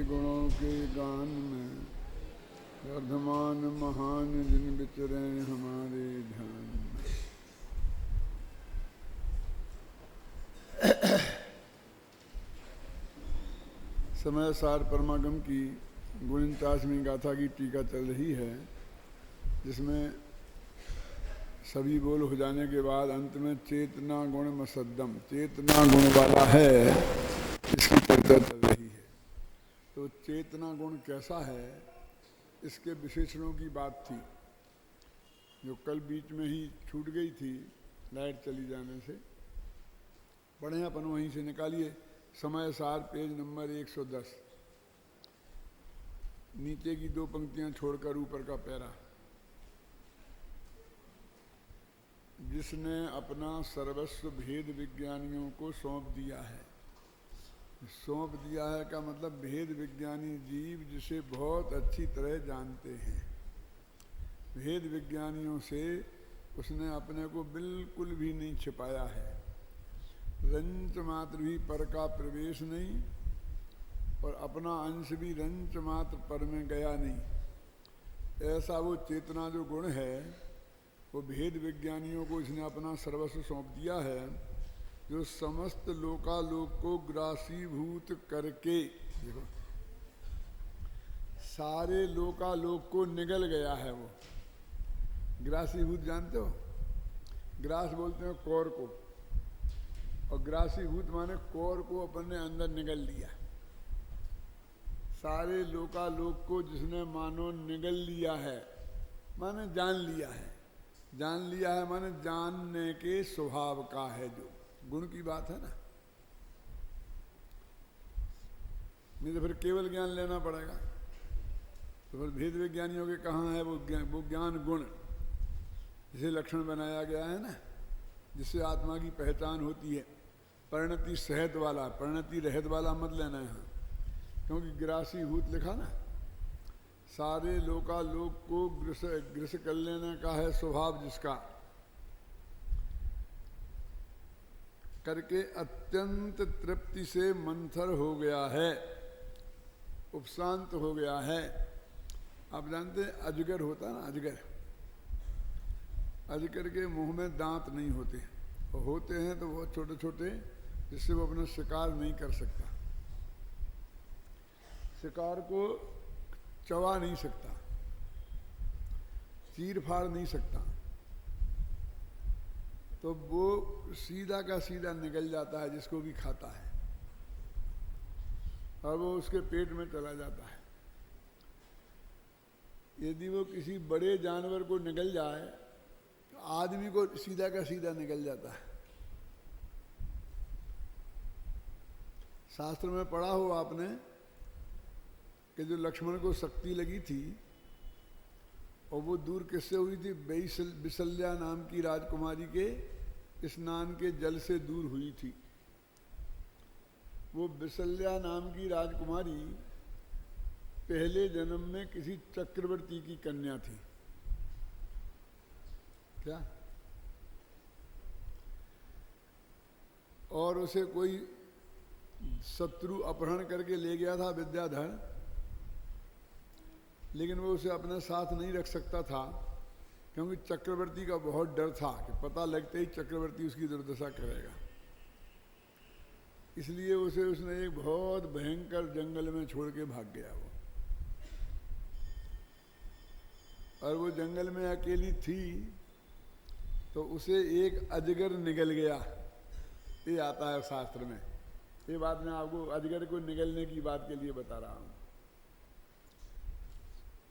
गुणों के गान में वर्धमान महान जिन विचरे हमारे ध्यान में। समय सार परमागम की 49वीं गाथा की टीका चल रही है, जिसमें सभी बोल हो जाने के बाद अंत में चेतना गुण मसद्दम, चेतना गुण वाला है, इसकी चर्चा चल रही है। तो चेतना गुण कैसा है, इसके विशेषणों की बात थी, जो कल बीच में ही छूट गई थी लाइट चली जाने से। पढ़े अपन वहीं से निकालिए, समय सार पेज नंबर 110, नीचे की 2 पंक्तियां छोड़कर ऊपर का पैरा। जिसने अपना सर्वस्व भेद विज्ञानियों को सौंप दिया है। सौंप दिया है का मतलब भेद विज्ञानी जीव जिसे बहुत अच्छी तरह जानते हैं। भेद विज्ञानियों से उसने अपने को बिल्कुल भी नहीं छिपाया है, रंच मात्र भी पर का प्रवेश नहीं, और अपना अंश भी रंच मात्र पर में गया नहीं। ऐसा वो चेतना जो गुण है, वो भेद विज्ञानियों को इसने अपना सर्वस्व सौंप दिया है, जो समस्त लोकालोक को ग्रासीभूत करके, देखो सारे लोकालोक को निगल गया है। वो ग्रासीभूत जानते हो, ग्रास बोलते हैं कौर को, और ग्रासीभूत माने कौर को अपने अंदर निगल लिया। सारे लोकालोक को जिसने मानो निगल लिया है, माने जान लिया है। जान लिया है माने जानने के स्वभाव का है, जो गुण की बात है ना। नहीं तो फिर केवल ज्ञान लेना पड़ेगा। तो फिर भेद विज्ञानियों के कहाँ है वो ज्ञान गुण, जिसे लक्षण बनाया गया है ना, जिससे आत्मा की पहचान होती है। परिणति सहित वाला, परिणति रहित वाला मत लेना यहाँ, क्योंकि ग्रासीभूत लिखा ना, सारे लोकालोक को ग्रस कर लेने का है स्वभाव जिसका, करके अत्यंत तृप्ति से मंथर हो गया है, उपशांत हो गया है। आप जानते हैं अजगर होता है ना, अजगर, अजगर के मुंह में दांत नहीं होते, और होते हैं तो बहुत छोटे छोटे, जिससे वो अपना शिकार नहीं कर सकता, शिकार को चबा नहीं सकता, चीर फाड़ नहीं सकता, तो वो सीधा का सीधा निकल जाता है जिसको भी खाता है, और वो उसके पेट में चला जाता है। यदि वो किसी बड़े जानवर को निकल जाए तो आदमी को सीधा का सीधा निकल जाता है। शास्त्र में पढ़ा हो आपने कि जो लक्ष्मण को शक्ति लगी थी, और वो दूर किससे हुई थी, बिसल्या नाम की राजकुमारी के स्नान के जल से दूर हुई थी। वो बिसल्या नाम की राजकुमारी पहले जन्म में किसी चक्रवर्ती की कन्या थी। क्या? और उसे कोई शत्रु अपहरण करके ले गया था, विद्याधर, लेकिन वो उसे अपने साथ नहीं रख सकता था, क्योंकि चक्रवर्ती का बहुत डर था कि पता लगते ही चक्रवर्ती उसकी दुर्दशा करेगा। इसलिए उसने एक बहुत भयंकर जंगल में छोड़ के भाग गया वो, और वो जंगल में अकेली थी, तो उसे एक अजगर निगल गया। ये आता है शास्त्र में, ये बात मैं आपको अजगर को निगलने की बात के लिए बता रहा हूं।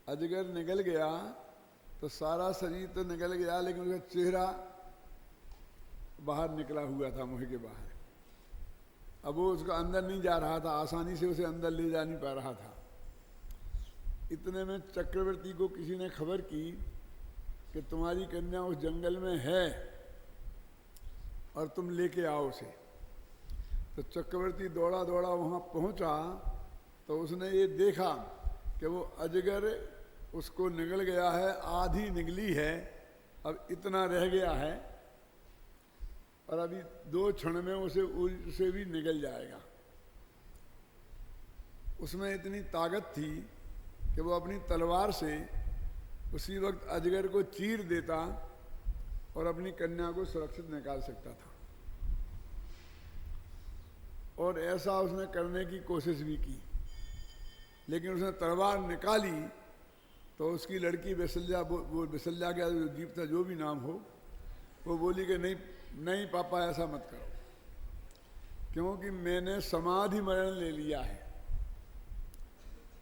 अजगर निगल गया तो सारा शरीर तो निकल गया, लेकिन उसका चेहरा बाहर निकला हुआ था, मुंह के बाहर। अब वो उसका अंदर नहीं जा रहा था, आसानी से उसे अंदर ले जा नहीं पा रहा था। इतने में चक्रवर्ती को किसी ने खबर की कि तुम्हारी कन्या उस जंगल में है और तुम लेके आओ उसे। तो चक्रवर्ती दौड़ा दौड़ा वहाँ पहुँचा, तो उसने ये देखा कि वो अजगर उसको निगल गया है, आधी निगली है, अब इतना रह गया है, और अभी 2 क्षण में उसे भी निगल जाएगा। उसमें इतनी ताकत थी कि वो अपनी तलवार से उसी वक्त अजगर को चीर देता और अपनी कन्या को सुरक्षित निकाल सकता था। और ऐसा उसने करने की कोशिश भी की, लेकिन उसने तलवार निकाली तो उसकी लड़की विसल्या, वो विसल्या का जो जीव था, जो भी नाम हो, वो बोली कि नहीं नहीं पापा, ऐसा मत करो, क्योंकि मैंने समाधि मरण ले लिया है,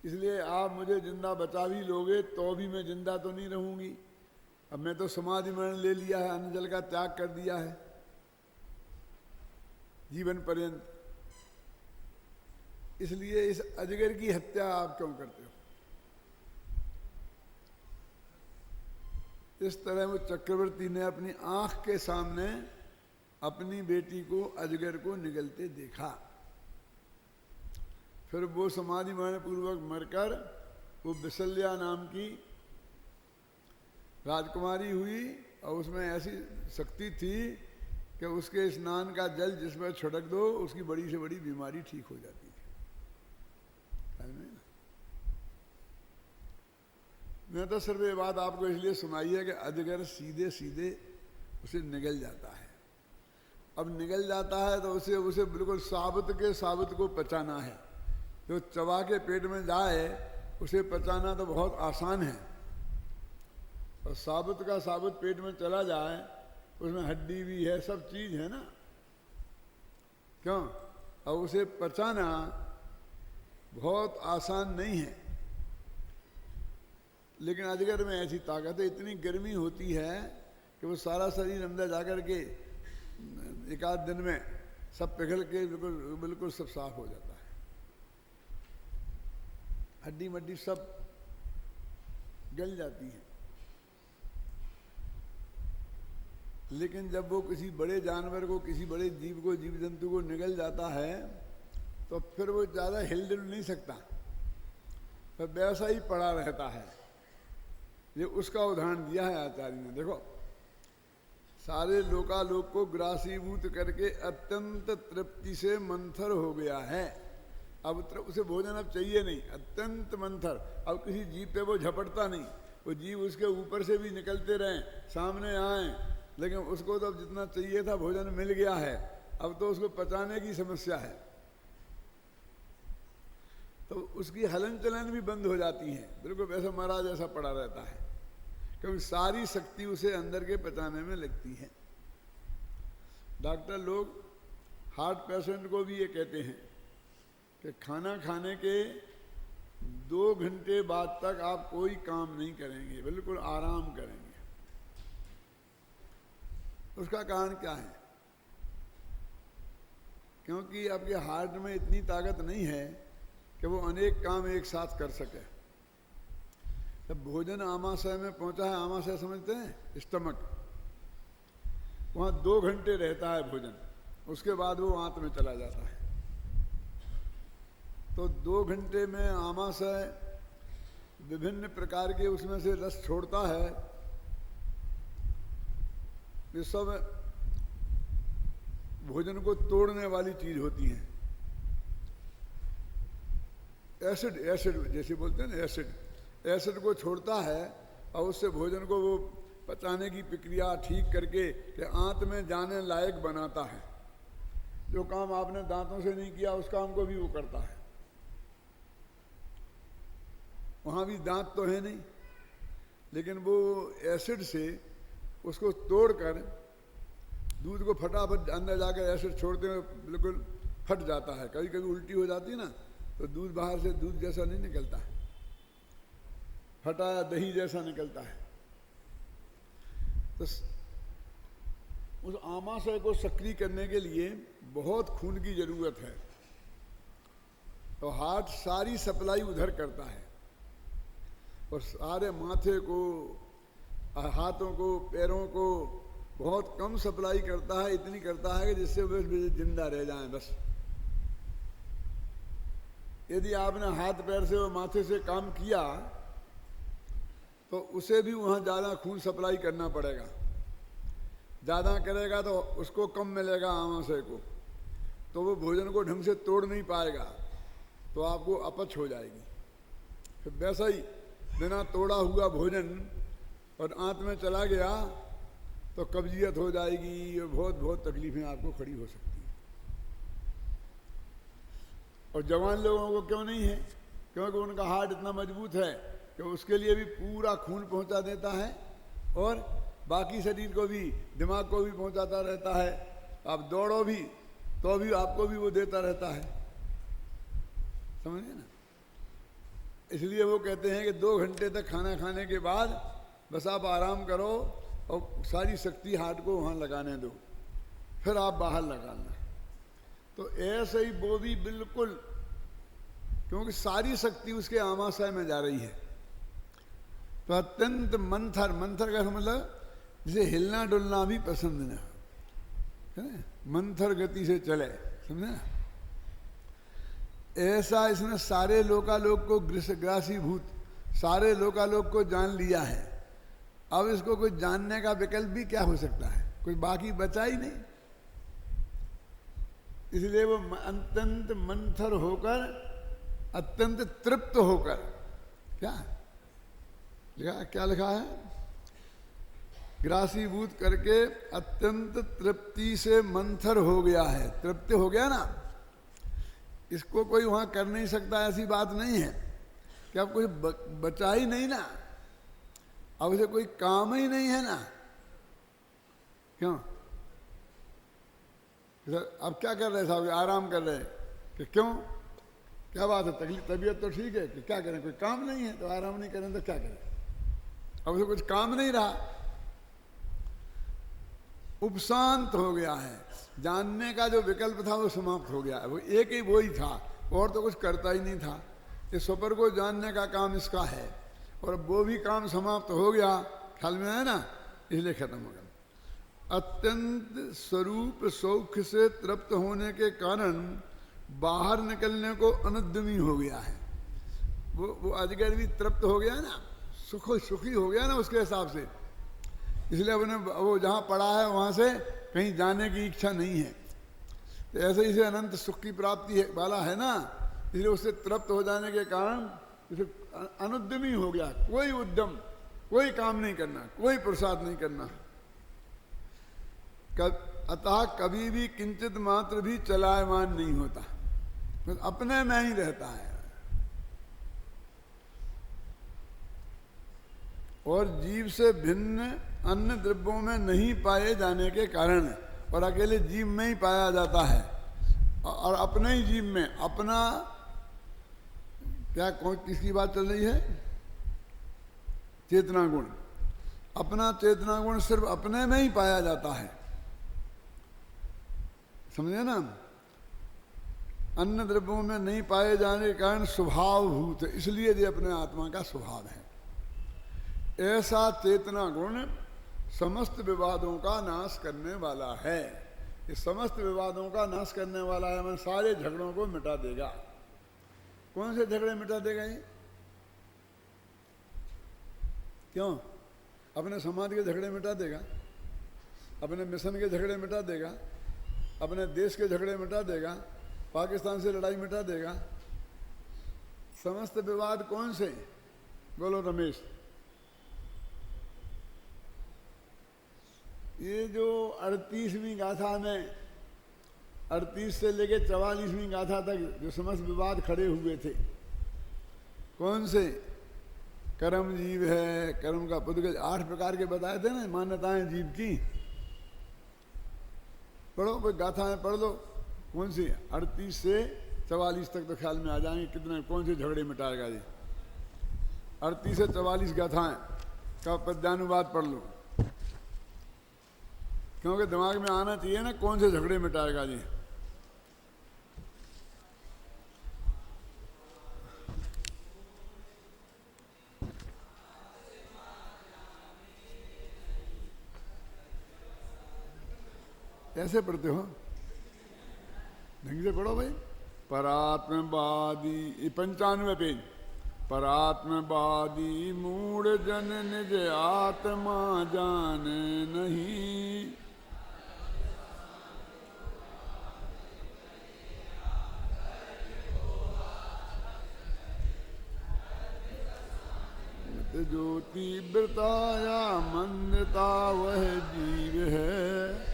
इसलिए आप मुझे जिंदा बचा भी लोगे तो भी मैं जिंदा तो नहीं रहूंगी। अब मैं तो समाधि मरण ले लिया है, अन्न जल का त्याग कर दिया है जीवन पर्यंत, इसलिए इस अजगर की हत्या आप क्यों करते हो। इस तरह वो चक्रवर्ती ने अपनी आंख के सामने अपनी बेटी को अजगर को निगलते देखा। फिर वो समाधि मरण पूर्वक मरकर वो विसल्या नाम की राजकुमारी हुई, और उसमें ऐसी शक्ति थी कि उसके स्नान का जल जिसमें छिड़क दो उसकी बड़ी से बड़ी बीमारी ठीक हो जाती थी। मैं तो सिर्फ ये बात आपको इसलिए सुनाई है कि अजगर सीधे सीधे उसे निगल जाता है। अब निगल जाता है तो उसे बिल्कुल साबुत के साबुत को पचाना है। जो चबा के पेट में जाए उसे पचाना तो बहुत आसान है, और साबुत का साबुत पेट में चला जाए, उसमें हड्डी भी है, सब चीज है ना, क्यों? और उसे पचाना बहुत आसान नहीं है। लेकिन अजगर में ऐसी ताकत है, इतनी गर्मी होती है कि वो सारा शरीर अंदर जाकर के एक आध दिन में सब पिघल के बिल्कुल बिल्कुल सब साफ हो जाता है, हड्डी मड्डी सब गल जाती है। लेकिन जब वो किसी बड़े जानवर को, किसी बड़े जीव को, जीव जंतु को निगल जाता है तो फिर वो ज़्यादा हिल डुल नहीं सकता, तो वैसा ही पड़ा रहता है। ये उसका उदाहरण दिया है आचार्य ने। देखो, सारे लोकालोक को ग्रासीभूत करके अत्यंत तृप्ति से मंथर हो गया है। अब उसे भोजन अब चाहिए नहीं, अत्यंत मंथर। अब किसी जीव पे वो झपटता नहीं, वो जीव उसके ऊपर से भी निकलते रहें, सामने आए, लेकिन उसको तो अब जितना चाहिए था भोजन मिल गया है, अब तो उसको पचाने की समस्या है, तो उसकी हलन चलन भी बंद हो जाती है, बिल्कुल वैसा मरा जैसा पड़ा रहता है, क्योंकि सारी शक्ति उसे अंदर के पचाने में लगती है। डॉक्टर लोग हार्ट पेशेंट को भी ये कहते हैं कि खाना खाने के 2 घंटे बाद तक आप कोई काम नहीं करेंगे, बिल्कुल आराम करेंगे। उसका कारण क्या है? क्योंकि आपके हार्ट में इतनी ताकत नहीं है कि वो अनेक काम एक साथ कर सके। जब भोजन आमाशय में पहुंचा है, आमाशय समझते हैं, स्टमक, वहां 2 घंटे रहता है भोजन, उसके बाद वो आंत में चला जाता है। तो 2 घंटे में आमाशय विभिन्न प्रकार के उसमें से रस छोड़ता है। ये सब भोजन को तोड़ने वाली चीज होती है। एसिड, एसिड जैसे बोलते हैं ना, एसिड को छोड़ता है और उससे भोजन को वो पचाने की प्रक्रिया ठीक करके कि आंत में जाने लायक बनाता है। जो काम आपने दांतों से नहीं किया उस काम को भी वो करता है। वहाँ भी दांत तो है नहीं, लेकिन वो एसिड से उसको तोड़कर दूध को फटाफट अंदर जाकर एसिड छोड़ते हुए बिल्कुल फट जाता है। कभी कभी उल्टी हो जाती है ना, तो दूध बाहर से दूध जैसा नहीं निकलता है, फटाया दही जैसा निकलता है। तो उस आमाशय को सक्रिय करने के लिए बहुत खून की जरूरत है, तो हार्ट सारी सप्लाई उधर करता है और सारे माथे को, हाथों को, पैरों को बहुत कम सप्लाई करता है। इतनी करता है कि जिससे वे जिंदा रह जाएं बस। यदि आपने हाथ पैर से और माथे से काम किया तो उसे भी वहाँ ज़्यादा खून सप्लाई करना पड़ेगा। ज़्यादा करेगा तो उसको कम मिलेगा आमाशय को, तो वो भोजन को ढंग से तोड़ नहीं पाएगा। तो आपको अपच हो जाएगी। फिर वैसा ही बिना तोड़ा हुआ भोजन और आंत में चला गया तो कब्जियत हो जाएगी और बहुत बहुत तकलीफें आपको खड़ी हो सकती हैं। और जवान लोगों को क्यों नहीं है? क्योंकि उनका हार्ट इतना मजबूत है कि उसके लिए भी पूरा खून पहुंचा देता है और बाकी शरीर को भी, दिमाग को भी पहुंचाता रहता है। आप दौड़ो भी तो भी आपको भी वो देता रहता है, समझे ना। इसलिए वो कहते हैं कि 2 घंटे तक खाना खाने के बाद बस आप आराम करो और सारी शक्ति हार्ट को वहाँ लगाने दो, फिर आप बाहर लगाना। तो ऐसे ही वो भी बिल्कुल, क्योंकि सारी शक्ति उसके आमाशय में जा रही है। तो अत्यंत मंथर, मंथर का मतलब जिसे हिलना डुलना भी पसंद न है, मंथर गति से चले, समझे ना। ऐसा इसने सारे लोकालोक को ग्रासीभूत, सारे लोकालोक को जान लिया है। अब इसको कोई जानने का विकल्प भी क्या हो सकता है? कुछ बाकी बचा ही नहीं। इसलिए वो अत्यंत मंथर होकर, अत्यंत तृप्त होकर, क्या लिखा, क्या लिखा है? ग्रासीभूत करके अत्यंत तृप्ति से मंथर हो गया है। तृप्त हो गया ना, इसको कोई वहां कर नहीं सकता, ऐसी बात नहीं है कि अब कुछ बचा ही नहीं ना, अब उसे कोई काम ही नहीं है ना। क्यों? अब क्या कर रहे साहब? आराम कर रहे हैं कि क्यों, क्या बात है? तबीयत तो ठीक है कि क्या करें? कोई काम नहीं है तो आराम नहीं करें तो क्या करें? अब उसे कुछ काम नहीं रहा, उपशांत हो गया है। जानने का जो विकल्प था वो समाप्त हो गया है। वो एक ही वो ही था, और तो कुछ करता ही नहीं था। इस स्वपर को जानने का काम इसका है, और वो भी काम समाप्त हो गया, ख्याल में है ना, इसलिए खत्म हो गया। अत्यंत स्वरूप सौख्य से तृप्त होने के कारण बाहर निकलने को अनुद्यमी हो गया है। वो अजगर भी तृप्त हो गया ना, सुखी हो गया ना उसके हिसाब से। इसलिए अपने वो जहाँ पड़ा है वहाँ से कहीं जाने की इच्छा नहीं है। तो ऐसे ही से अनंत सुख की प्राप्ति वाला है ना, इसलिए उससे तृप्त हो जाने के कारण इसे अनुद्यमी हो गया। कोई उद्यम, कोई काम नहीं करना, कोई प्रसाद नहीं करना। अतः कभी भी किंचित मात्र भी चलायमान नहीं होता, बस अपने में ही रहता है। और जीव से भिन्न अन्य द्रव्यों में नहीं पाए जाने के कारण, और अकेले जीव में ही पाया जाता है। और अपने ही जीव में अपना क्या, कौन किसकी बात चल रही है? चेतना गुण। अपना चेतना गुण सिर्फ अपने में ही पाया जाता है, समझे ना। अन्य द्रव्यों में नहीं पाए जाने के कारण स्वभावभूत है, इसलिए ये अपने आत्मा का स्वभाव है। ऐसा चेतना गुण समस्त विवादों का नाश करने वाला है। ये समस्त विवादों का नाश करने वाला है, मैं सारे झगड़ों को मिटा देगा। कौन से झगड़े मिटा देगा ये? क्यों? अपने समाज के झगड़े मिटा देगा, अपने मिशन के झगड़े मिटा देगा, अपने देश के झगड़े मिटा देगा, पाकिस्तान से लड़ाई मिटा देगा। समस्त विवाद कौन से? बोलो रमेश। ये जो 38वीं गाथा में, 38 से लेके 44वीं गाथा तक जो समस्त विवाद खड़े हुए थे, कौन से? कर्म जीव है, कर्म का पुद्गल, 8 प्रकार के बताए थे ना मान्यताएं जीव की। पढ़ो, कोई गाथाएं पढ़ लो, कौन सी? 38 से 44 तक तो ख्याल में आ जाएंगे कितने, कौन से झगड़े मिटाएगा ये। 38 से 44 गाथाएं का पद्यानुवाद पढ़ लो, क्योंकि दिमाग में आना चाहिए ना कौन से झगड़े मिटाएगा जी। ऐसे पढ़ते हो? ढंग से पढ़ो भाई। परात्मवादी, 95 पेज। परात्मवादी मूढ़ जन निज आत्मा जान नहीं, जो तीव्रता या मंदता वह जीव है।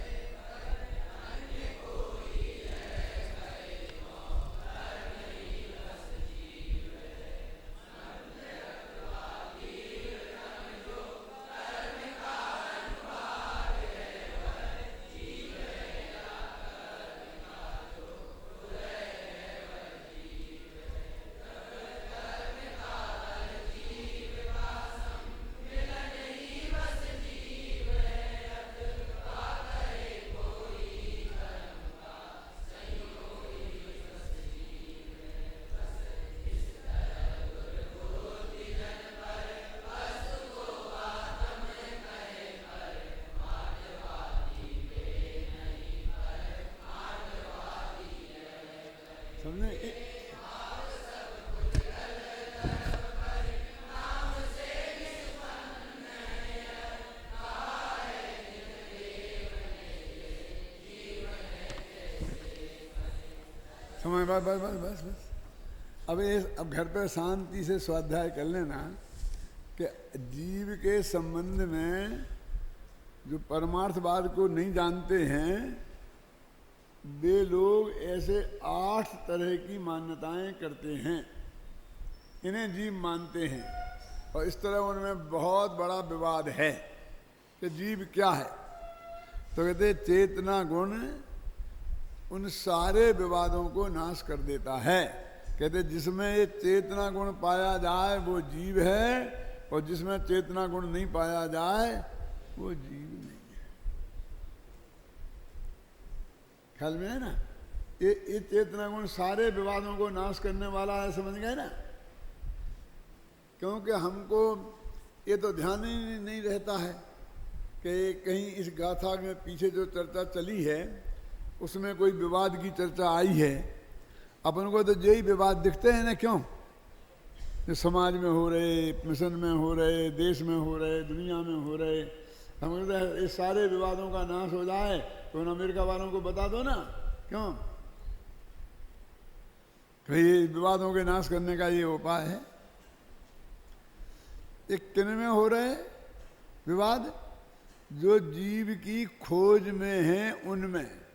समय बस बस बस बस बस अब घर पर शांति से स्वाध्याय कर लेना कि जीव के संबंध में जो परमार्थवाद को नहीं जानते हैं वे लोग ऐसे 8 तरह की मान्यताएं करते हैं, इन्हें जीव मानते हैं। और इस तरह उनमें बहुत बड़ा विवाद है कि जीव क्या है। तो कहते चेतना गुण उन सारे विवादों को नाश कर देता है। कहते जिसमें ये चेतना गुण पाया जाए वो जीव है, और जिसमें चेतना गुण नहीं पाया जाए वो जीव नहीं है। ख्याल में है ना? ये चेतना गुण सारे विवादों को नाश करने वाला है, समझ गए ना? क्योंकि हमको ये तो ध्यान ही नहीं रहता है कि कहीं इस गाथा में पीछे जो चर्चा चली है उसमें कोई विवाद की चर्चा आई है। अपन को तो यही विवाद दिखते हैं ना, क्यों? जो समाज में हो रहे, मिशन में हो रहे, देश में हो रहे, दुनिया में हो रहे। हम कहते हैं इस सारे विवादों का नाश हो जाए तो उन अमेरिका वालों को बता दो ना, क्यों? ये विवादों के नाश करने का ये उपाय है। एक किन में हो रहे विवाद? जो जीव की खोज में है उनमें।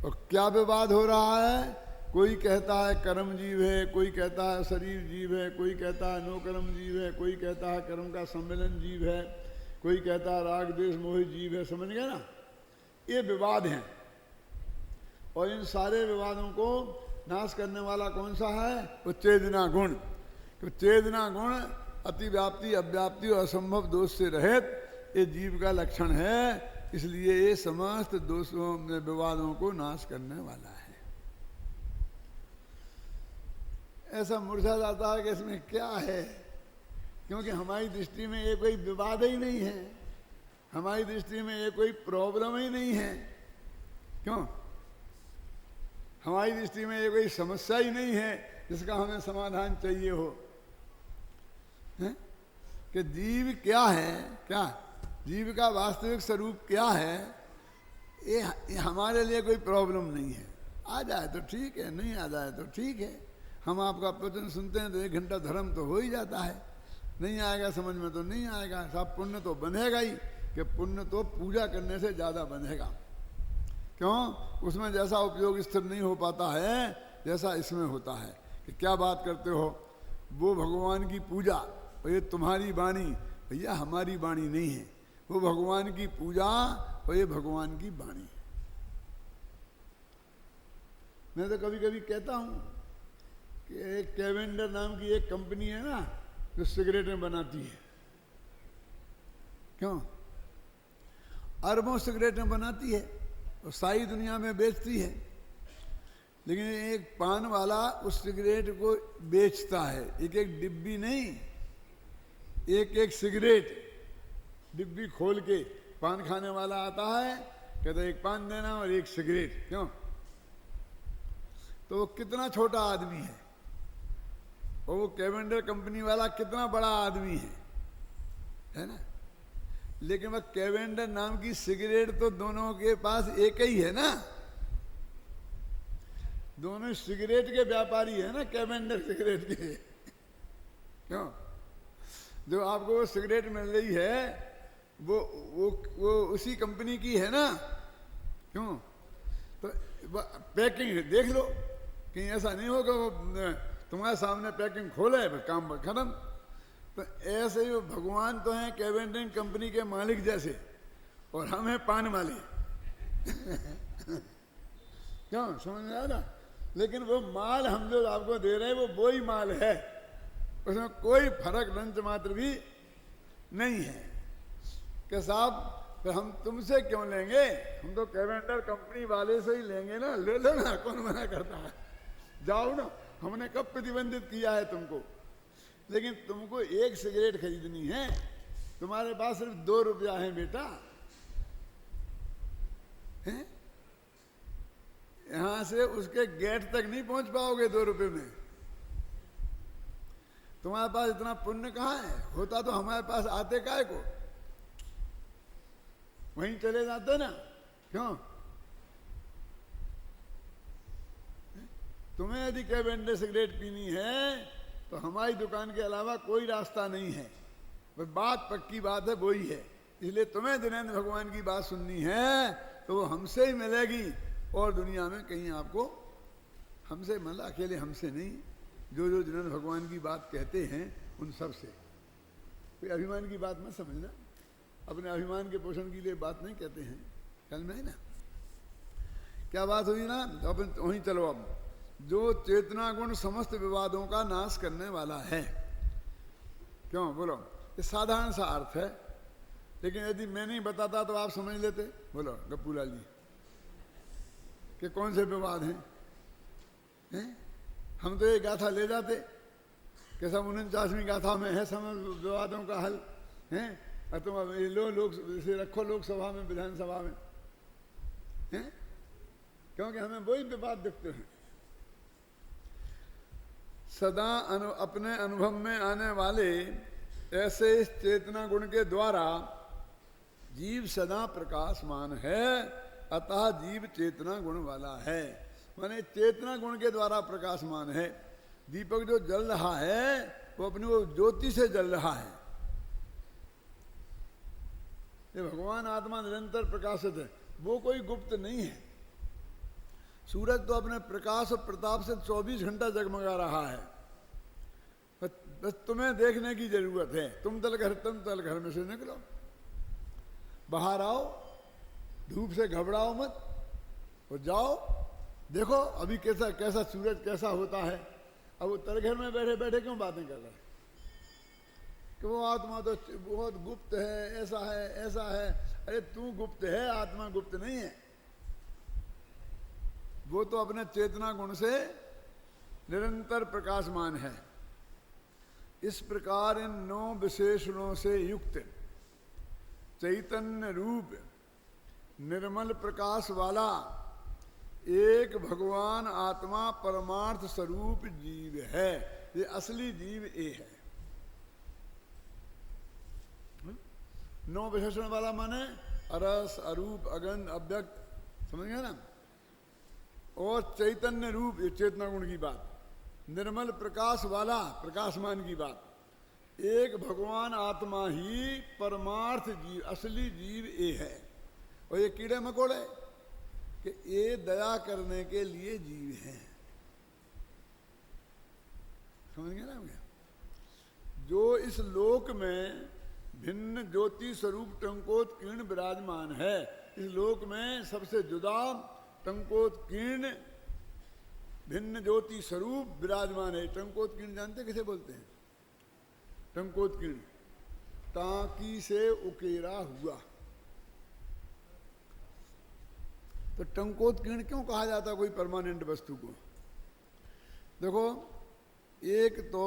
और क्या विवाद हो रहा है? कोई कहता है कर्म जीव है, कोई कहता है शरीर जीव है, कोई कहता है नो कर्म जीव है, कोई कहता है कर्म का सम्मिलन जीव है, कोई कहता है राग द्वेष मोह जीव है। समझ गए ना? ये विवाद हैं। और इन सारे विवादों को नाश करने वाला कौन सा है? वो चेतना गुण। तो चेतना गुण अतिव्याप्ति अव्याप्ति और असंभव दोष से रहित ये जीव का लक्षण है। इसलिए ये समस्त दोषों में विवादों को नाश करने वाला है। ऐसा मुरझा जाता है कि इसमें क्या है, क्योंकि हमारी दृष्टि में ये कोई विवाद ही नहीं है, हमारी दृष्टि में ये कोई प्रॉब्लम ही नहीं है। क्यों? हमारी दृष्टि में ये कोई समस्या ही नहीं है जिसका हमें समाधान चाहिए हो। है? कि जीव क्या है, क्या जीव का वास्तविक स्वरूप क्या है, ये हमारे लिए कोई प्रॉब्लम नहीं है। आ जाए तो ठीक है, नहीं आ जाए तो ठीक है। हम आपका प्रवचन सुनते हैं तो 1 घंटा धर्म तो हो ही जाता है, नहीं आएगा समझ में तो नहीं आएगा, सब पुण्य तो बनेगा ही। कि पुण्य तो पूजा करने से ज़्यादा बनेगा। क्यों? उसमें जैसा उपयोग स्थिर नहीं हो पाता है जैसा इसमें होता है। कि क्या बात करते हो, वो भगवान की पूजा और ये तुम्हारी वाणी। भैया हमारी वाणी नहीं है, वो भगवान की पूजा और ये भगवान की वाणी। मैं तो कभी कभी कहता हूँ कि एक कैवेंडर नाम की एक कंपनी है ना जो सिगरेटें बनाती है। क्यों? अरबों सिगरेटें बनाती है और सारी दुनिया में बेचती है। लेकिन एक पान वाला उस सिगरेट को बेचता है, एक एक डिब्बी नहीं, एक एक सिगरेट डिब्बी खोल के पान खाने वाला आता है, कहता एक पान देना और एक सिगरेट। क्यों? तो वो कितना छोटा आदमी है और वो कैवेंडर कंपनी वाला कितना बड़ा आदमी है ना? लेकिन वह कैवेंडर नाम की सिगरेट तो दोनों के पास एक ही है ना, दोनों सिगरेट के व्यापारी है ना, कैवेंडर सिगरेट के। क्यों? जो आपको वो सिगरेट मिल रही है वो उसी कंपनी की है ना, क्यों? तो पैकिंग देख लो, कहीं ऐसा नहीं हो कि वो तुम्हारे सामने पैकिंग खोले काम खत्म। तो ऐसे ही भगवान तो हैं कैवेंडिंग कंपनी के मालिक जैसे, और हम हैं पान वाले। क्यों, समझ में आया ना? लेकिन वो माल हम जो आपको दे रहे हैं वो ही माल है, उसमें कोई फर्क रंच मात्र भी नहीं है। कि साहब फिर हम तुमसे क्यों लेंगे, हम तो कैवेंडर कंपनी वाले से ही लेंगे ना, ले लो ना, कौन मना करता है? जाओ ना, हमने कब प्रतिबंधित किया है तुमको? लेकिन तुमको एक सिगरेट खरीदनी है, तुम्हारे पास सिर्फ 2 रुपया है बेटा, हैं? यहां से उसके गेट तक नहीं पहुंच पाओगे 2 रुपये में। तुम्हारे पास इतना पुण्य कहाँ है? होता तो हमारे पास आते काहे को, वहीं चले जाते ना, क्यों? तुम्हें यदि कैवेंडर सिगरेट पीनी है तो हमारी दुकान के अलावा कोई रास्ता नहीं है, बस बात पक्की बात है, वही है। इसलिए तुम्हें जिनेंद्र भगवान की बात सुननी है तो वो हमसे ही मिलेगी, और दुनिया में कहीं आपको हमसे मतलब अकेले हमसे नहीं, जो जिनेंद्र भगवान की बात कहते हैं उन सब से। कोई अभिमान की बात मत समझना, अपने अभिमान के पोषण के लिए बात नहीं कहते हैं, ख्याल में है ना? क्या बात हुई ना? अपन वहीं चलो। अब जो चेतना गुण समस्त विवादों का नाश करने वाला है, क्यों बोलो? ये साधारण सा अर्थ है, लेकिन यदि मैं नहीं बताता तो आप समझ लेते। बोलो गप्पूलाल जी, कि कौन से विवाद हैं? हम तो ये गाथा ले जाते कि सब 49वीं गाथा में है समस्त विवादों का हल है, और तुम अब लोग इसे रखो लोकसभा में, विधानसभा में, हैं? क्योंकि हमें वही विवाद दिखते हैं। सदा अपने अनुभव में आने वाले ऐसे इस चेतना गुण के द्वारा जीव सदा प्रकाशमान है, अतः जीव चेतना गुण वाला है। माने चेतना गुण के द्वारा प्रकाशमान है। दीपक जो जल रहा है वो अपनी वो ज्योति से जल रहा है। ये भगवान आत्मा निरंतर प्रकाशित है, वो कोई गुप्त नहीं है। सूरज तो अपने प्रकाश और प्रताप से 24 घंटा जगमगा रहा है, बस तुम्हें देखने की जरूरत है। तुम तल घर में से निकलो, बाहर आओ, धूप से घबराओ मत, और जाओ देखो अभी कैसा सूरज कैसा होता है। अब वो तलघर में बैठे बैठे क्यों बातें कर रहे हैं कि वो आत्मा तो बहुत गुप्त है, ऐसा है ऐसा है। अरे तू गुप्त है, आत्मा गुप्त नहीं है। वो तो अपने चेतना गुण से निरंतर प्रकाशमान है। इस प्रकार इन 9 विशेषणों से युक्त चैतन्य रूप निर्मल प्रकाश वाला एक भगवान आत्मा परमार्थ स्वरूप जीव है। ये असली जीव ये है। 9 विशेषण वाला माने अरस, अरूप, अगंध, अव्यक्त, समझ गए ना? और चैतन्य रूप, ये चेतना गुण की बात। निर्मल प्रकाश वाला, प्रकाशमान की बात। एक भगवान आत्मा ही परमार्थ जीव, असली जीव ये है। और ये कीड़े मकोड़े कि ये दया करने के लिए जीव हैं। समझ गए ना? जो इस लोक में भिन्न ज्योति स्वरूप टंकोत्कीर्ण विराजमान है, इस लोक में सबसे जुदा टंकोत्कीर्ण भिन्न ज्योति स्वरूप विराजमान है। टंकोत्कीर्ण जानते किसे बोलते हैं? टंकोत्कीर्ण, टांकी से उकेरा हुआ। तो टंकोत्कीर्ण क्यों कहा जाता कोई परमानेंट वस्तु को? देखो, एक तो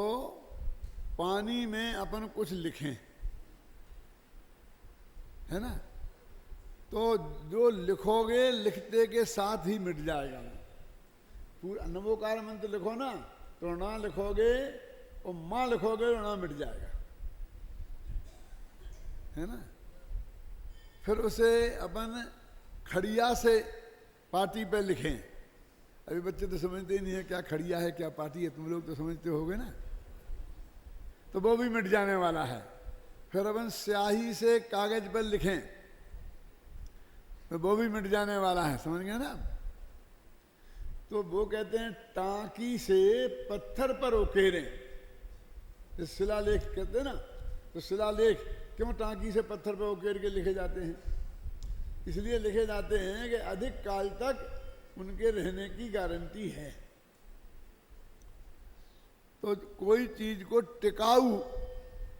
पानी में अपन कुछ लिखें, है ना, तो जो लिखोगे लिखते के साथ ही मिट जाएगा। पूरा नमोकार मंत्र लिखो ना, तो ना लिखोगे और माँ लिखोगे तो ना मिट जाएगा, है ना। फिर उसे अपन खड़िया से पार्टी पे लिखें। अभी बच्चे तो समझते ही नहीं है क्या खड़िया है क्या पार्टी है, तुम लोग तो समझते होगे ना। तो वो भी मिट जाने वाला है। फिर अपन स्याही से कागज पर लिखें तो वो भी मिट जाने वाला है, समझ गए ना। तो वो कहते हैं टांकी से पत्थर पर उकेरें, इस शिलालेख कहते हैं ना। तो शिलालेख क्यों टांकी से पत्थर पर उकेर के लिखे जाते हैं? इसलिए लिखे जाते हैं कि अधिक काल तक उनके रहने की गारंटी है। तो कोई चीज को टिकाऊ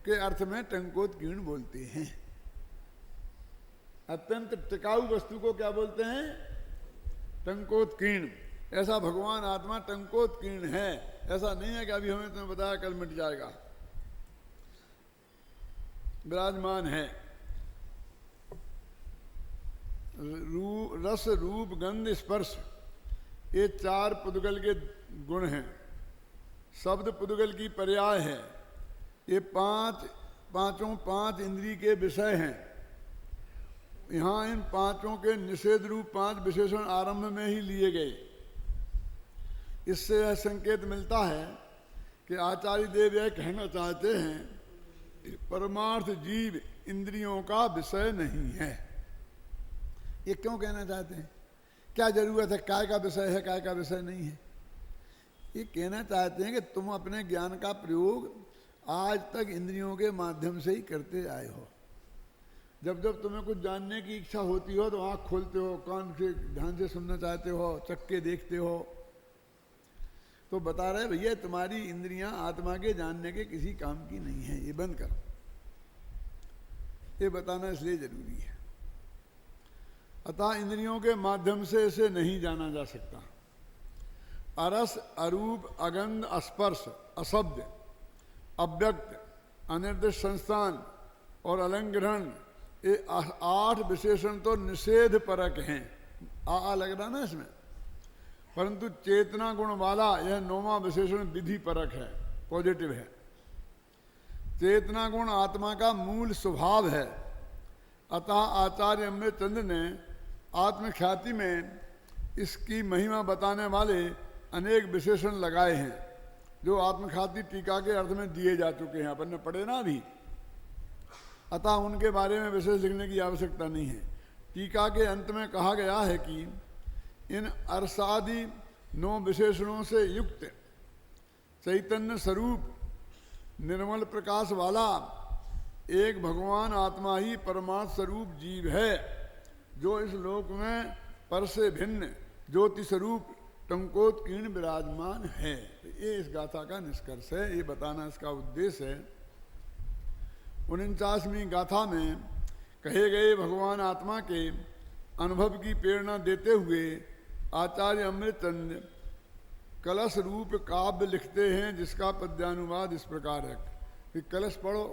के अर्थ में टंकोत्कीर्ण बोलते हैं। अत्यंत टिकाऊ वस्तु को क्या बोलते हैं? टंकोत्कीर्ण। ऐसा भगवान आत्मा टंकोत्कीर्ण है। ऐसा नहीं है कि अभी हमें तुम्हें बताया कल मिट जाएगा, विराजमान है। रस रूप गंध स्पर्श, ये चार पुद्गल के गुण हैं। शब्द पुद्गल की पर्याय है। ये पांचों पांच इंद्रिय के विषय हैं। यहाँ इन पांचों के निषेध रूप पांच विशेषण आरंभ में ही लिए गए। इससे यह संकेत मिलता है कि आचार्य देव यह कहना चाहते हैं परमार्थ जीव इंद्रियों का विषय नहीं है। ये क्यों कहना चाहते हैं? क्या जरूरत है? काय का विषय है, काय का विषय नहीं है? ये कहना चाहते हैं कि तुम अपने ज्ञान का प्रयोग आज तक इंद्रियों के माध्यम से ही करते आए हो। जब जब तुम्हें कुछ जानने की इच्छा होती हो तो आँख खोलते हो, कान से ध्यान से सुनना चाहते हो, चक्के देखते हो। तो बता रहे भैया तुम्हारी इंद्रियां आत्मा के जानने के किसी काम की नहीं है, ये बंद करो। ये बताना इसलिए जरूरी है। अतः इंद्रियों के माध्यम से इसे नहीं जाना जा सकता। अरस, अरूप, अगंध, अस्पर्श, अशब्द, अव्यक्त, अनिर्दिष्ट संस्थान और अलंग्रहण, ये 8 विशेषण तो निषेध परक हैं। आ लग रहा ना इसमें। परंतु चेतना गुण वाला यह 9वां विशेषण विधि परक है, पॉजिटिव है। चेतना गुण आत्मा का मूल स्वभाव है। अतः आचार्य अमृतचंद्र ने आत्मख्याति में इसकी महिमा बताने वाले अनेक विशेषण लगाए हैं, जो आत्मख्याति टीका के अर्थ में दिए जा चुके हैं, अपन ने पढ़े ना अभी। अतः उनके बारे में विशेष लिखने की आवश्यकता नहीं है। टीका के अंत में कहा गया है कि इन अर्षादि 9 विशेषणों से युक्त चैतन्य स्वरूप निर्मल प्रकाश वाला एक भगवान आत्मा ही परमात्म स्वरूप जीव है, जो इस लोक में पर से भिन्न ज्योति स्वरूप टंकोत्कीर्ण विराजमान है। ये इस गाथा का निष्कर्ष है, ये बताना इसका उद्देश्य है। 49वीं गाथा में कहे गए भगवान आत्मा के अनुभव की प्रेरणा देते हुए आचार्य अमृतचंद कलश रूप काव्य लिखते हैं, जिसका पद्यानुवाद इस प्रकार है कि कलश पढ़ो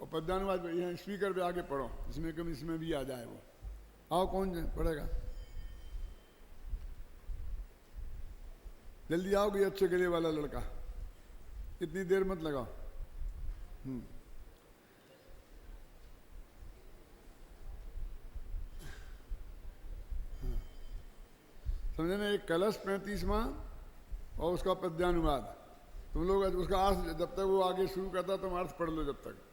और पद्यानुवाद यहाँ स्पीकर पे आके पढ़ो, इसमें कम इसमें भी आ जाए वो। आओ, कौन पढ़ेगा? जल्दी आओ, कि अच्छे गले वाला लड़का, इतनी देर मत लगाओ। समझे ना? एक कलश 35वां और उसका पद्यानुवाद। तुम लोग उसका अर्थ जब तक वो आगे शुरू करता तुम अर्थ पढ़ लो जब तक।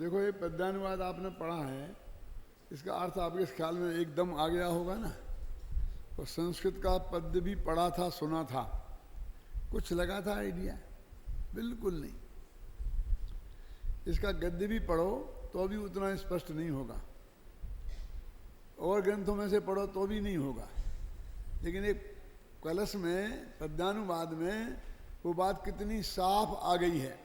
देखो, ये पद्यानुवाद आपने पढ़ा है, इसका अर्थ आपके ख्याल में एकदम आ गया होगा ना। और संस्कृत का पद्य भी पढ़ा था, सुना था, कुछ लगा था आइडिया? बिल्कुल नहीं। इसका गद्य भी पढ़ो तो भी उतना स्पष्ट नहीं होगा, और ग्रंथों में से पढ़ो तो भी नहीं होगा। लेकिन एक कलश में पद्यानुवाद में वो बात कितनी साफ आ गई है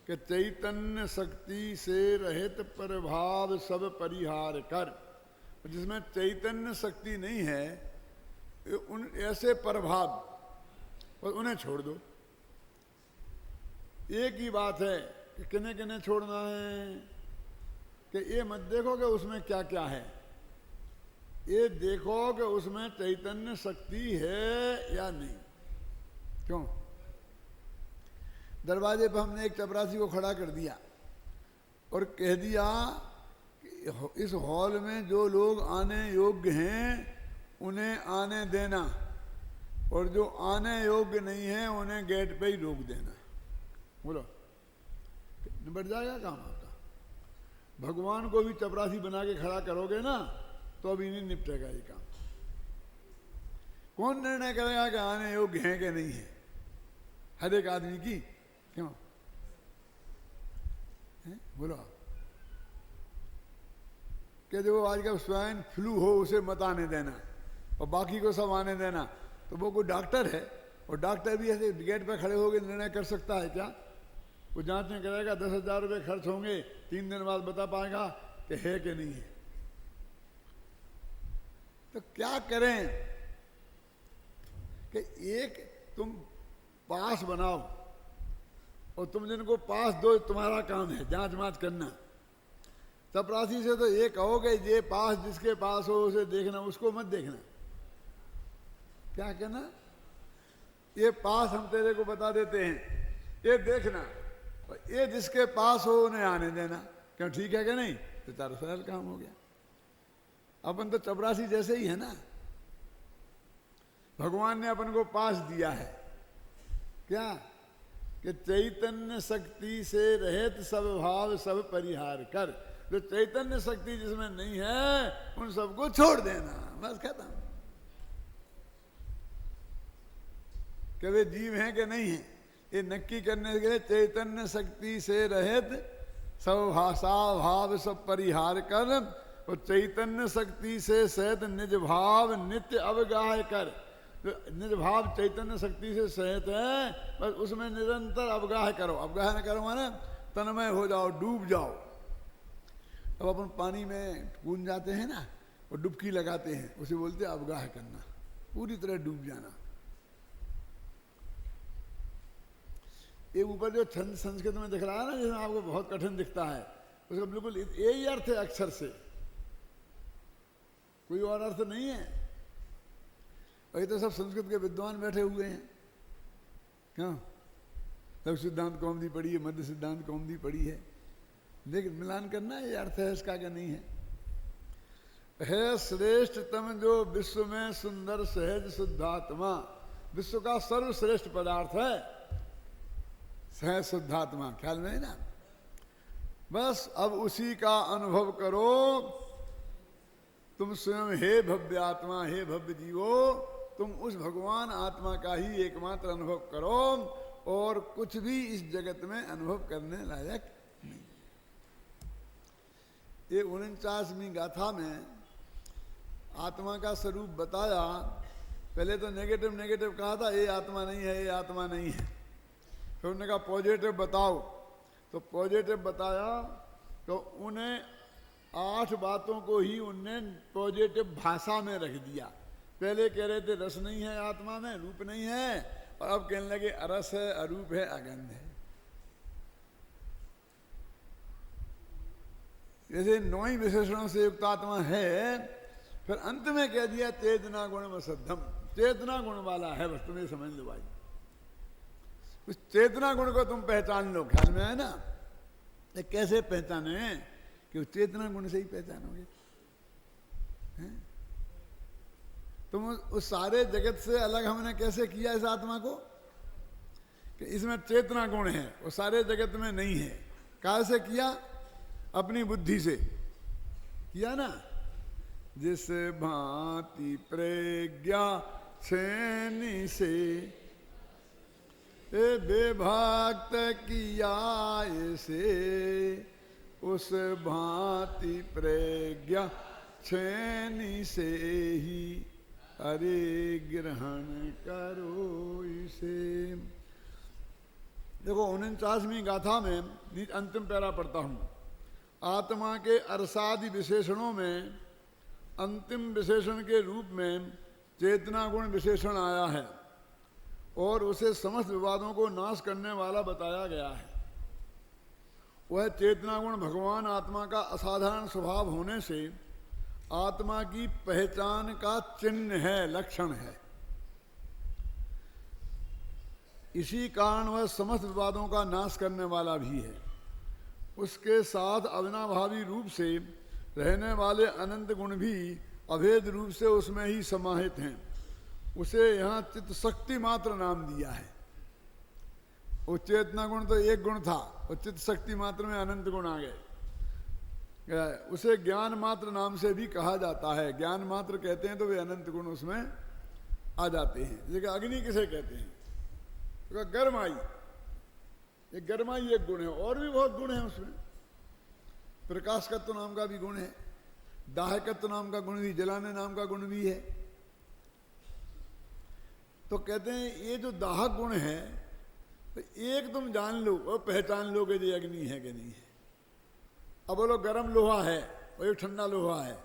कि चैतन्य शक्ति से रहित प्रभाव सब परिहार कर। जिसमें चैतन्य शक्ति नहीं है, उन ऐसे प्रभाव और उन्हें छोड़ दो। एक ही बात है कि किन्हें किन्हें छोड़ना है कि ये मत देखो कि उसमें क्या क्या है, ये देखो कि उसमें चैतन्य शक्ति है या नहीं। क्यों? दरवाजे पर हमने एक चपरासी को खड़ा कर दिया और कह दिया कि इस हॉल में जो लोग आने योग्य हैं उन्हें आने देना, और जो आने योग्य नहीं है उन्हें गेट पे ही रोक देना। बोलो, निपट जाएगा काम आपका। भगवान को भी चपरासी बना के खड़ा करोगे ना तो अभी नहीं निपटेगा ये काम। कौन निर्णय करेगा कि आने योग्य है कि नहीं है? हर एक आदमी की। क्यों है? बोलो, कि जो आज का स्वाइन फ्लू हो उसे मत आने देना और बाकी को सब आने देना, तो वो कोई डॉक्टर है? और डॉक्टर भी ऐसे गेट पर खड़े होकर निर्णय कर सकता है क्या? वो जांचने करेगा, 10,000 रुपये खर्च होंगे, 3 दिन बाद बता पाएगा कि है कि नहीं है। तो क्या करें कि एक तुम पास बनाओ और तुम जिनको पास दो तुम्हारा काम है जांच मांच करना। चपरासी से तो ये कहोगे ये पास जिसके पास हो उसे देखना, उसको मत देखना। क्या कहना? ये पास हम तेरे को बता देते हैं, ये देखना, और ये जिसके पास हो उन्हें आने देना। क्यों? ठीक है कि नहीं? तो तारा सरल काम हो गया। अपन तो चपरासी जैसे ही है ना। भगवान ने अपन को पास दिया है क्या? कि चैतन्य शक्ति से रहित सब भाव सब परिहार कर। जो चैतन्य शक्ति जिसमें नहीं है उन सबको छोड़ देना, बस खत्म। कि वे जीव हैं कि नहीं है, ये नक्की करने के लिए चैतन्य शक्ति से रहित सब भाषा भाव सब परिहार कर, और चैतन्य शक्ति से सहित निज भाव नित्य अवगाह कर। जो निज भाव चैतन्य शक्ति से सहित है, बस उसमें निरंतर अवगाह करो। अवगाह न करो माने तन्मय हो जाओ, डूब जाओ। अब अपन पानी में कूद जाते हैं ना, और डुबकी लगाते हैं, उसे बोलते हैं अवगाह करना, पूरी तरह डूब जाना। ये ऊपर जो छंद संस्कृत में दिख रहा है ना, जिसमें आपको बहुत कठिन दिखता है, उसका बिल्कुल यही अर्थ है अक्षर से, कोई और अर्थ नहीं है। वही तो सब संस्कृत के विद्वान बैठे हुए हैं। क्यों? सब सिद्धांत कौमुदी पढ़ी है, मध्य सिद्धांत कौमुदी पढ़ी है, लेकिन मिलान करना ये अर्थ है इसका क्या नहीं है श्रेष्ठतम जो विश्व में सुंदर सहज शुद्धात्मा। विश्व का सर्वश्रेष्ठ पदार्थ है सहज शुद्धात्मा। ख्याल में है ना? बस अब उसी का अनुभव करो तुम स्वयं। हे भव्य आत्मा, हे भव्य जीवो, तुम उस भगवान आत्मा का ही एकमात्र अनुभव करो, और कुछ भी इस जगत में अनुभव करने लायक नहीं। ये 49वीं गाथा में आत्मा का स्वरूप बताया। पहले तो नेगेटिव नेगेटिव कहा था, ये आत्मा नहीं है, ये आत्मा नहीं है। फिर उन्होंने कहा पॉजिटिव बताओ, तो पॉजिटिव बताया। तो उन्हें 8 बातों को ही उनने पॉजिटिव भाषा में रख दिया। पहले कह रहे थे रस नहीं है आत्मा में, रूप नहीं है, और अब कहने लगे अरस है, अरूप है, अगंध है। जैसे 9 ही विशेषणों से युक्त आत्मा है, फिर अंत में कह दिया चेतना गुण वसद्धम, चेतना गुण वाला है। बस तुम्हें समझ लो भाई, उस चेतना गुण को तुम पहचान लो। ख्याल में है ना? ये कैसे पहचाने? कि उस चेतना गुण से ही पहचानोगे। तुम उस सारे जगत से अलग हमने कैसे किया इस आत्मा को? कि इसमें चेतना गुण है, वो सारे जगत में नहीं है। कैसे किया? अपनी बुद्धि से किया ना। जिस भांति प्रज्ञा छेनी से बेभक्त किया ऐसे, उस भांति प्रज्ञा छेनी से ही अरे ग्रहण करो इसे। देखो 49वीं गाथा में अंतिम पैरा पढ़ता हूं। आत्मा के अरसादि विशेषणों में अंतिम विशेषण के रूप में चेतना गुण विशेषण आया है और उसे समस्त विवादों को नाश करने वाला बताया गया है। वह चेतना गुण भगवान आत्मा का असाधारण स्वभाव होने से आत्मा की पहचान का चिन्ह है, लक्षण है। इसी कारण वह समस्त विवादों का नाश करने वाला भी है। उसके साथ अविनाभावी रूप से रहने वाले अनंत गुण भी अभेद रूप से उसमें ही समाहित हैं। उसे यहाँ चित्त शक्ति मात्र नाम दिया है। वो चेतना गुण तो एक गुण था और चित्त शक्ति मात्र में अनंत गुण आ गए। उसे ज्ञान मात्र नाम से भी कहा जाता है। ज्ञान मात्र कहते हैं तो वे अनंत गुण उसमें आ जाते हैं। जैसे अग्नि किसे कहते हैं? तो गर्माई, ये गर्माई एक गुण है, और भी बहुत गुण है उसमें। प्रकाशकत्व नाम का भी गुण है, दाहकत्व नाम का गुण भी, जलाने नाम का गुण भी है। तो कहते हैं ये जो दाहक गुण है तो एक तुम जान लो और पहचान लो कि ये अग्नि है कि नहीं है। अब बोलो गर्म लोहा है और ये ठंडा लोहा है,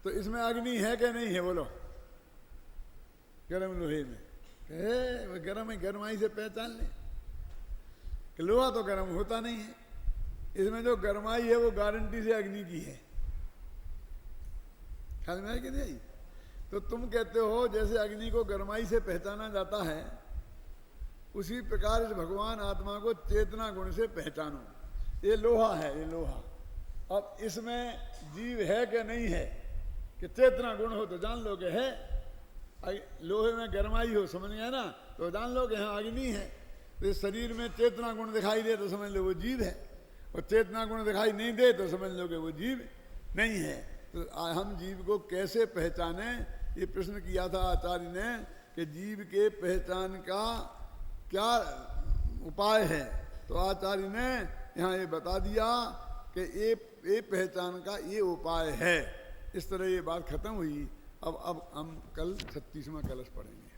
तो इसमें अग्नि है कि नहीं है? बोलो गर्म लोहे में वो गर्म है, गर्माई से पहचान ले कि लोहा तो गर्म होता नहीं है। इसमें जो गर्माई है वो गारंटी से अग्नि की है। ख्याल में है कि नहीं? तो तुम कहते हो जैसे अग्नि को गर्माई से पहचाना जाता है, उसी प्रकार इस भगवान आत्मा को चेतना गुण से पहचानो। ये लोहा है, ये लोहा। अब इसमें जीव है कि नहीं है? कि चेतना गुण हो तो जान लो कि है। लोहे में गर्माई हो, समझ गया ना, तो जान लो कि यहाँ अग्नि है। तो इस शरीर में चेतना गुण दिखाई दे तो समझ लो वो जीव है, और चेतना गुण दिखाई नहीं दे तो समझ लो कि वो जीव नहीं है। तो हम जीव को कैसे पहचाने, ये प्रश्न किया था आचार्य ने कि जीव के पहचान का क्या उपाय है। तो आचार्य ने यहाँ ये बता दिया कि ये पहचान का ये उपाय है। इस तरह ये बात खत्म हुई। अब हम कल 36वां कलश पढ़ेंगे।